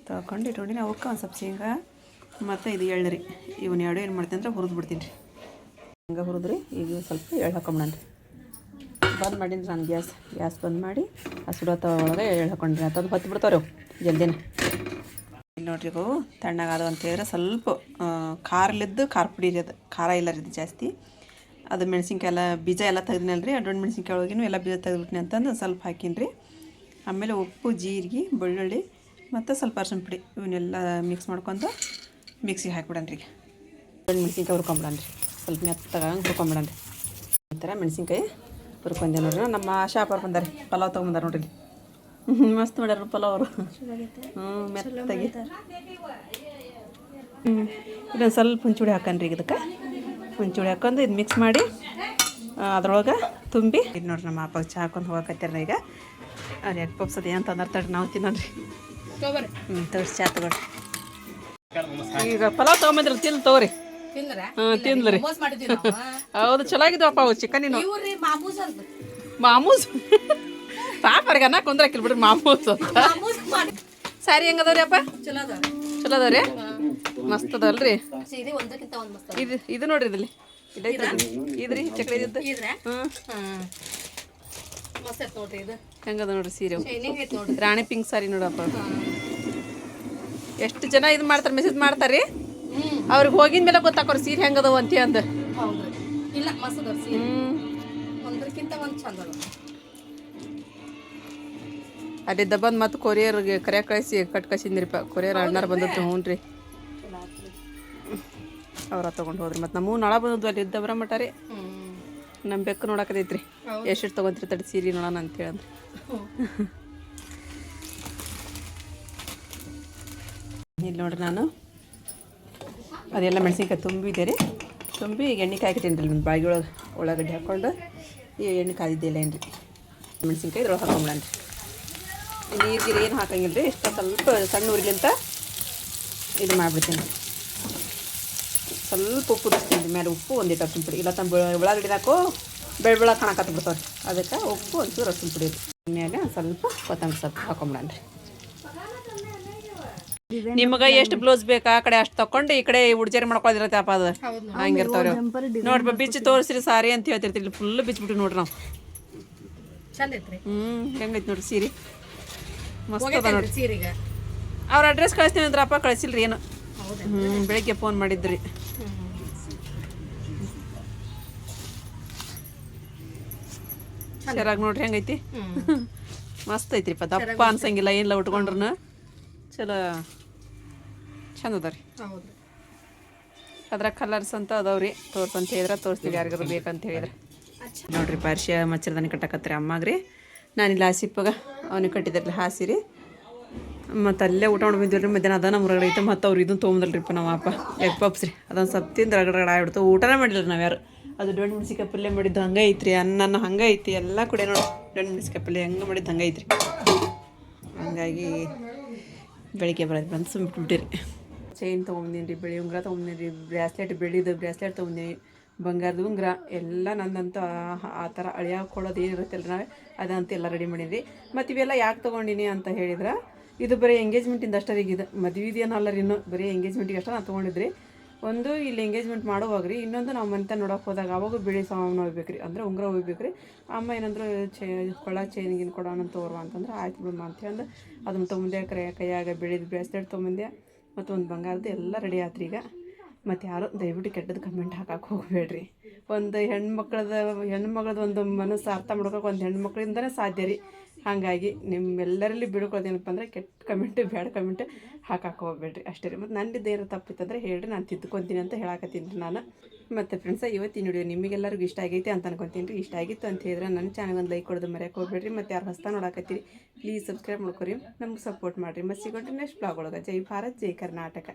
Speaker 1: ತೊಳ್ಕೊಂಡು ಇಟ್ಕೊಂಡಿನಿ. ಅವಕ್ಕೆ ಒಂದು ಸ್ವಲ್ಪ ಶೇಂಗಾ ಮತ್ತು ಇದು ಎಳ್ಳು ರೀ. ಇವನ್ನ ಎರಡು ಏನು ಮಾಡ್ತೀನಿ ಅಂದ್ರೆ ಹುರಿದು ಬಿಡ್ತೀನಿ ರೀ. ಹಂಗೆ ಹುರಿದ್ರಿ. ಈಗ ಸ್ವಲ್ಪ ಎಳ್ಳು ಹಾಕೊಂಬಿಡಣ ರೀ. ಬಂದ್ ಮಾಡೀನಿ ನಾನು ಗ್ಯಾಸ್ ಬಂದ್ ಮಾಡಿ ಆ ಸುಡೋ ತವ ಒಳಗೆ ಎಳ್ಳು ಹಾಕೊಂಡ್ರಿ. ಅದು ಹೊತ್ತು ಬಿಡ್ತಾವ್ರಿ ಅವು ಜಲ್ದಿನ. ಇಲ್ಲಿ ನೋಡ್ರಿ ಅವು ತಣ್ಣಗಾದ ಅಂತ ಹೇಳಿದ್ರೆ ಸ್ವಲ್ಪ ಖಾರಲಿದ್ದು ಖಾರ ಪುಡಿ ರೀ. ಅದು ಖಾರ ಇಲ್ಲ ರೀ ಇದು ಜಾಸ್ತಿ. ಅದು ಮೆಣಸಿನ್ಕಾಯಿ ಎಲ್ಲ ಬೀಜ ಎಲ್ಲ ತೆಗ್ದಿನಲ್ಲ ರೀ. ದೊಡ್ಡ ಮೆಣಸಿನ್ಕಾಯಿ ಒಳಗಿನೂ ಎಲ್ಲ ಬೀಜ ತೆಗೆದ್ಬಿಟ್ಟಿನಿ ಅಂತಂದು ಸ್ವಲ್ಪ ಹಾಕೀನಿ ರೀ. ಆಮೇಲೆ ಉಪ್ಪು, ಜೀರಿಗೆ, ಬೆಳ್ಳುಳ್ಳಿ ಮತ್ತು ಸ್ವಲ್ಪ ಅರ್ಶಿನ ಪುಡಿ ಇವನ್ನೆಲ್ಲ ಮಿಕ್ಸ್ ಮಾಡ್ಕೊಂಡು ಮಿಕ್ಸಿಗೆ ಹಾಕಿಬಿಡಣ್ರಿ. ಈಗ ದೊಡ್ಡ ಮೆಣಸಿನ್ಕಾಯಿ ಹುರ್ಕೊಂಬಿಡಣ ರೀ. ಸ್ವಲ್ಪ ಮೆತ್ತಗಾಗಿ ಹುರ್ಕೊಂಬಿಡಣ ರೀ. ಈ ಥರ ಮೆಣಸಿನ್ಕಾಯಿ ಹುರ್ಕೊಂಡೆ ನೋಡ್ರಿ. ನಮ್ಮ ಶಾಪರ್ ಬಂದಾರೆ, ಪಲಾವ್ ತೊಗೊಂಬಂದಾರೆ ನೋಡ್ರಿ. ಮಸ್ತ್ ಮಾಡ್ಯಾರ ಪಲಾವ್ ಅವರು. ಮೆತ್ತಾಗಿ ಇದೊಂದು ಸ್ವಲ್ಪ ಹುಂಚುಳಿ ಹಾಕನ್ರಿ. ಈಗ ಇದಕ್ಕೆ ಹುಂಚುಳಿ ಹಾಕೊಂಡು ಇದು ಮಿಕ್ಸ್ ಮಾಡಿ ಅದ್ರೊಳಗೆ ತುಂಬಿ ಇದು ನೋಡ್ರಿ. ನಮ್ಮ ಅಪ್ಪ ಚಹಾ ಹಾಕೊಂಡು ಹೋಗಕತ್ತಾರ. ಈಗ ಅವ್ರು ಎಗ್ ಪಪ್ಸ್ ಅದು ಏನು ತಂದ್ರೆ ತಡ್ರಿ ನಾವು ತಿನ್ನೋಣ್ರಿ. ತೋರಿಸಿ ಚಹಾ ತಗೊಳ್ರಿ. ಈಗ ಪಲಾವ್ ತೊಗೊಂಬಂದ್ರಲ್ಲ ತಿನ್ ತಗೋರಿ. ತಿನ್ದ್ರಿ. ಹೌದು ಚಲೋ ಆಗಿದ್ವಪ್ಪ ಅವು ಚಿಕನಿನ ಮಾಮೂಸ್. ಪಾಪ ಅವ್ರಿಗೆ ಅನ್ನ ಕುಂದ್ರಾಕಿಲ್ ಬಿಡ್ರಿ ಮಾಮೂಸ್ ಅಂತ. ಸ್ಯಾರಿ ಹೆಂಗದವ್ರಿ ಅಪ್ಪ? ಚಲೋ ಅದಾವ್ರಿ. ಮಸ್ತ್ ಅದಲ್ರಿ. ಇದು ನೋಡ್ರಿ ಇದಲ್ಲಿ ಇದ್ರಿ ಚಕ್ರ ಇದ್ದು. ಹೆಂಗದ ನೋಡ್ರಿ ಸೀರೆ. ರಾಣಿ ಪಿಂಕ್ ಸಾರಿ ನೋಡಪ್ಪ. ಎಷ್ಟು ಜನ ಇದು ಮಾಡ್ತಾರೆ, ಮೆಸೇಜ್ ಮಾಡ್ತಾರ್ರಿ. ಅವ್ರಿಗೆ ಹೋಗಿದ ಮೇಲೆ ಗೊತ್ತಾಕೋರಿ ಸೀರೆ ಹೆಂಗದವು ಅಂತ ಅಂದ. ಅಲ್ಲಿದ್ದ ಬಂದು ಮತ್ತು ಕೊರಿಯರ್ಗೆ ಕರೆ ಕಳಿಸಿ ಕಟ್ ಕಳ್ಸಿದ್ರಿಪ್ಪ. ಕೊರಿಯರ್ ಅಣ್ಣಾರು ಬಂದದ್ದು. ಹ್ಞೂ ರೀ. ಅವ್ರ ತೊಗೊಂಡು ಹೋದ್ರಿ ಮತ್ತು ನಮ್ಮೂ ನಾಳೆ ಬಂದದ್ದು ಅಲ್ಲಿ ಇದ್ದವ್ರ ಮಟ ರೀ ನಮ್ಮ ಬೆಕ್ಕು ನೋಡಕತೈತ್ರಿ ಎಷ್ಟು ತೊಗೊಂತೀರಿ ತಡಿ ಸೀರೆ ನೋಡೋಣ ಅಂತೇಳಿ ಇಲ್ಲಿ ನೋಡ್ರಿ ನಾನು ಅದೆಲ್ಲ ಮೆಣಸಿನ್ಕಾಯಿ ತುಂಬಿದೆ ರೀ ತುಂಬಿ ಈಗ ಎಣ್ಣೆ ಕಾಯ್ಕತೀನಿ ರೀ ಒಂದು ಬಾಗಿ ಒಳಗೆ ಉಳ್ಳಾಗಡ್ಡಿ ಹಾಕ್ಕೊಂಡು ಈ ಎಣ್ಣೆ ಕಾದಿದ್ದಿಲ್ಲ ಏನು ರೀ ಮೆಣಸಿನ್ಕಾಯಿ ಇದ್ರೊಳಗೆ ಹಾಕೊಂಬಿಡಣ ರೀ ನೀರು ಏನು ಹಾಕಂಗಿಲ್ಲ ರೀ ಇಷ್ಟ ಸ್ವಲ್ಪ ಸಣ್ಣ ಉರಿಲಿಂತ ಇದು ಮಾಡಿಬಿಡ್ತೀನಿ ಸ್ವಲ್ಪ ಉಪ್ಪು ತರಿಸ್ತೀನಿ ಮೇಲೆ ಉಪ್ಪು ಒಂದಿಟ್ಟು ಅರ್ಶಿನ ಪುಡಿ ಇಲ್ಲ ತಮ್ಮ ಉಳ್ಳಾಗಡ್ಡಿ ಹಾಕೋ ಬೆಳ್ಳ ಕಾಣಕತ್ತ ಬಿಡ್ತಾವ್ರಿ ಅದಕ್ಕೆ ಉಪ್ಪು ಒಂಚೂರು ಅರ್ಶಿನ ಪುಡಿ ಮೇಲೆ ಒಂದು ಸ್ವಲ್ಪ ಕೊತ್ತಂಬರಿ ಸೊಪ್ಪು ಹಾಕೊಂಬಿಡಣ ರೀ ನಿಮಗೆ ಎಷ್ಟು ಬ್ಲೌಸ್ ಬೇಕಾ ಆ ಕಡೆ ಅಷ್ಟು ತಕೊಂಡು ಈ ಕಡೆ ಉಡ್ಜಾರಿ ಮಾಡ್ಕೊಳ್ಳೋದಿರತ್ತಪ್ಪ ಅದು ಹಂಗಿರ್ತಾವ್ರಿ ನೋಡ್ರಿ ಬಿಚ್ಚಿ ತೋರಿಸ್ರಿ ಸಾರಿ ಅಂತ ಹೇಳ್ತಿರ್ತೀವಿ ಫುಲ್ ಬಿಚ್ಚಿಬಿಟ್ಟು ನೋಡ್ರಿ ನಾವು
Speaker 4: ಚಂದ ಐತ್ರಿ
Speaker 1: ಹೆಂಗೈತಿ ನೋಡ್ರಿ ಸೀರೆ ಮಸ್ತ್ ಅದ ನೋಡ್ರಿ
Speaker 4: ಸೀರೆಗೆ
Speaker 1: ಅವ್ರ ಅಡ್ರೆಸ್ ಕಳಿಸ್ತೀನಿ ಅಂದ್ರಪ್ಪ ಕಳಿಸಿಲ್ರಿ ಏನು ಬೆಳಿಗ್ಗೆ ಫೋನ್ ಮಾಡಿದ್ರಿ ಚೆನ್ನಾಗಿ ನೋಡ್ರಿ ಹೆಂಗೈತಿ ಮಸ್ತ್ ಐತ್ರಿಪ್ಪ ದಪ್ಪ ಅನ್ಸಂಗಿಲ್ಲ ಏನಿಲ್ಲ ಉಟ್ಕೊಂಡ್ರು ಚಲೋ ಚಂದ ಅದ ರೀ ಅದ್ರಾಗ ಕಲರ್ಸ್ ಅಂತ ಅದಾವ್ರಿ ತೋರ್ಸಂತ ಹೇಳಿದ್ರೆ ತೋರಿಸ್ತೀವಿ ಯಾರಿಗಾರು ಬೇಕಂತ ಹೇಳಿದ್ರೆ ನೋಡ್ರಿ ಪಾರ್ಶ್ಯ ಮಚ್ಚರದಾನಿ ಕಟ್ಟಕತ್ರಿ ಅಮ್ಮಾಗ್ರಿ ನಾನಿಲ್ಲ ಆಸಿಪ್ಪಗ ಅವನಿಗೆ ಕಟ್ಟಿದ್ರಲ್ಲ ಹಾಸಿರಿ ಮತ್ತು ಅಲ್ಲೇ ಊಟ ಮಾಡಿ ಬಂದಿವ್ರಿ ಮಧ್ಯಾಹ್ನ ಅದ ನಮ್ಮ ಹೊರಗಡೆ ಐತೆ ಮತ್ತು ಅವ್ರು ಇದನ್ನು ತೊಗೊಂಬಲ್ರಿಪ್ಪ ನಮ್ಮ ಅಪ್ಪ ಎಗ್ ಪಪ್ಸ್ ರೀ ಅದೊಂದು ಸ್ವಲ್ಪ ತಿಂದು ರಗಡ ಆಗ್ಬಿಡ್ತು ಊಟನೇ ಮಾಡಿಲ್ಲ ನಾವು ಯಾರು ಅದು ದೊಡ್ಡ ಮೆಣಸಿಕಾಯಿ ಪಲ್ಯ ಮಾಡಿದ್ದು ಹಂಗೆ ಐತ್ರಿ ಅನ್ನ ಹಂಗೆ ಐತಿ ಎಲ್ಲ ಕೂಡ ನೋಡಿ ದೊಡ್ಡ ಮೆಣಸಿಕಾಯಿ ಪಲ್ಯ ಹೆಂಗೆ ಮಾಡಿದ್ದು ಹಂಗೆ ಐತ್ರಿ ಹಂಗಾಗಿ ಬೆಳಿಗ್ಗೆ ಬಂದು ಸುಮ್ಬಿಟ್ಬಿಟ್ಟಿರಿ ಚೈನ್ ತೊಗೊಂಬಂದೀನಿ ರೀ ಬೆಳಿ ಉಂಗುರ ತೊಗೊಂಬಂದೀನಿ ರೀ ಬ್ರಾಸ್ಲೆಟ್ ಬೆಳಿದು ಬ್ರಾಸ್ಲೆಟ್ ತೊಗೊಂಬಂದೀನಿ ಬಂಗಾರದ ಉಂಗುರ ಎಲ್ಲ ನಂದಂತೂ ಆ ಥರ ಅಳಿಯಾಗಿ ಕೊಡೋದು ಏನಿರುತ್ತಲ್ಲ ನಾವೇ ಅದಂತ ಎಲ್ಲ ರೆಡಿ ಮಾಡೀನಿ ಮತ್ತು ಇವೆಲ್ಲ ಯಾಕೆ ತೊಗೊಂಡಿನಿ ಅಂತ ಹೇಳಿದ್ರೆ ಇದು ಬರೀ ಎಂಗೇಜ್ಮೆಂಟಿಂದ ಅಷ್ಟೇ ರೀ ಇದು ಮದುವೆದೇನಲ್ಲ ರೀ ಇನ್ನೂ ಬರೀ ಎಂಗೇಜ್ಮೆಂಟಿಗೆ ಅಷ್ಟೇ ನಾನು ತೊಗೊಂಡಿದ್ರಿ ಒಂದು ಇಲ್ಲಿ ಎಂಗೇಜ್ಮೆಂಟ್ ಮಾಡೋವಾಗ ರೀ ಇನ್ನೊಂದು ನಾವು ಮನೆ ನೋಡೋಕೆ ಹೋದಾಗ ಅವಾಗ ಬಿಳಿ ಸಾಮಾನು ಹೋಗ್ಬೇಕು ರೀ ಅಂದರೆ ಉಂಗುರ ಹೋಗ್ಬೇಕು ರೀ ಅಮ್ಮ ಏನಂದ್ರೆ ಕೊಳ್ಳ ಚೈನ್ಗಿನ್ ಕೊಡೋಣ ತೋರುವ ಅಂತಂದ್ರೆ ಆಯ್ತು ಬಿಡಮ್ಮ ಅಂತೇಳಿ ಅದನ್ನು ತೊಗೊಂಡೆ ಕೈಯಾಗ ಬೆಳೆದು ಬ್ರಾಸ್ಲೆಟ್ ತೊಗೊಂಬಂದೆ ಮತ್ತು ಒಂದು ಬಂಗಾರದ್ದು ಎಲ್ಲ ರೆಡಿ ಆತ್ರಿ ಈಗ ಮತ್ತು ಯಾರು ದಯವಿಟ್ಟು ಕೆಟ್ಟದ್ದು ಕಮೆಂಟ್ ಹಾಕಕ್ಕೆ ಹೋಗಬೇಡ್ರಿ ಒಂದು ಹೆಣ್ಮಗಳದ್ದು ಒಂದು ಮನಸ್ಸು ಅರ್ಥ ಮಾಡ್ಕೋಕೆ ಒಂದು ಹೆಣ್ಮಕ್ಳಿಂದನೇ ಸಾಧ್ಯ ರೀ ಹಾಗಾಗಿ ನಿಮ್ಮೆಲ್ಲರಲ್ಲಿ ಬಿಡ್ಕೊಳ್ಳೋದೇನಪ್ಪ ಅಂದರೆ ಕೆಟ್ಟ ಕಮೆಂಟ್ ಬ್ಯಾಡ್ ಕಮೆಂಟ್ ಹಾಕಕ್ಕೆ ಹೋಗ್ಬೇಡ್ರಿ ಅಷ್ಟೇ ರೀ ಮತ್ತು ನನ್ನಿದ್ದು ಏನೋ ತಪ್ಪಿತ್ತಂದ್ರೆ ಹೇಳ್ರಿ ನಾನು ತಿದ್ದುಕೊತೀನಿ ಅಂತ ಹೇಳಕತ್ತೀನಿ ರೀ ನಾನು ಮತ್ತು ಫ್ರೆಂಡ್ಸ ಇವತ್ತಿನ ವಿಡಿಯೋ ನಿಮಗೆಲ್ಲರಿಗೂ ಇಷ್ಟ ಆಗೈತೆ ಅಂತ ಅನ್ಕೊತೀನಿ ರೀ ಇಷ್ಟ ಆಗಿತ್ತು ಅಂತ ಹೇಳಿದ್ರೆ ನನ್ನ ಚಾನಲ್ ಒಂದು ಲೈಕ್ ಕೊಡೋದು ಮರೆಯೋಕೆ ಹೋಗ್ಬೇಡ್ರಿ ಮತ್ತು ಯಾರು ಹೊಸ್ತಾ ನೋಡಕತ್ತೀರಿ ಪ್ಲೀಸ್ ಸಬ್ಸ್ಕ್ರೈಬ್ ಮಾಡ್ಕೊರಿ ನಮ್ಗೆ ಸಪೋರ್ಟ್ ಮಾಡಿರಿ ಮತ್ತು ಸಿಗೋಣ್ರಿ ನೆಕ್ಸ್ಟ್ ಬ್ಲಾಗ್ ಒಳಗೆ ಜೈ ಭಾರತ್ ಜೈ ಕರ್ನಾಟಕ.